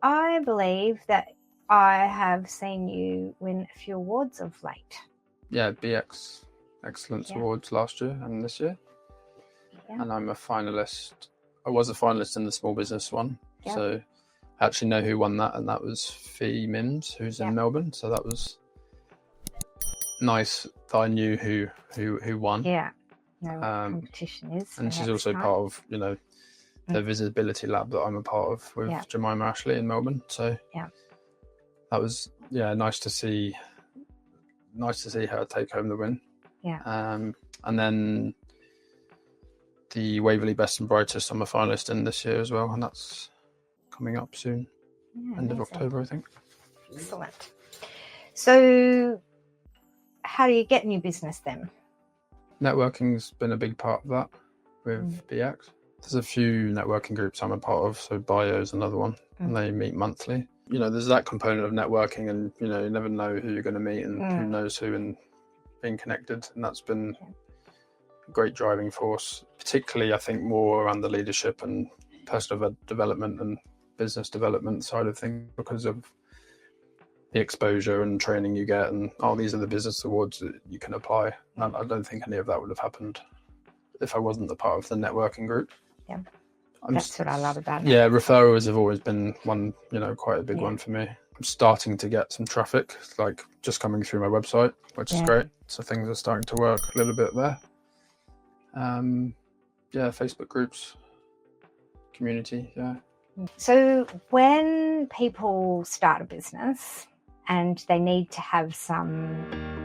I believe that I have seen you win a few awards of late. Yeah, BX Excellence Awards last year and this year. Yeah. And I'm a finalist. I was a finalist in the small business one. Yep. So I actually know who won that, and that was Fee Mims, who's in Melbourne. So that was nice that I knew who won. Yeah. No, what competition is. And she's also part of, the visibility lab that I'm a part of with Jemima Ashley in Melbourne. So that was nice to see her take home the win. Yeah. And then the Waverley Best and Brightest, I'm a finalist in this year as well, and that's coming up soon. End of October, I think. Excellent. So how do you get new business then? Networking's been a big part of that with BX. There's a few networking groups I'm a part of, so Bio is another one, and they meet monthly. There's that component of networking, and you never know who you're going to meet and who knows who, and being connected, and that's been a great driving force, particularly I think more around the leadership and personal development and business development side of things, because of the exposure and training you get, and these are the business awards that you can apply. And I don't think any of that would have happened if I wasn't a part of the networking group. Yeah, that's what I love about it. Yeah, referrals have always been one, quite a big one for me. I'm starting to get some traffic, like just coming through my website, which is great. So things are starting to work a little bit there. Facebook groups, community, So when people start a business and they need to have some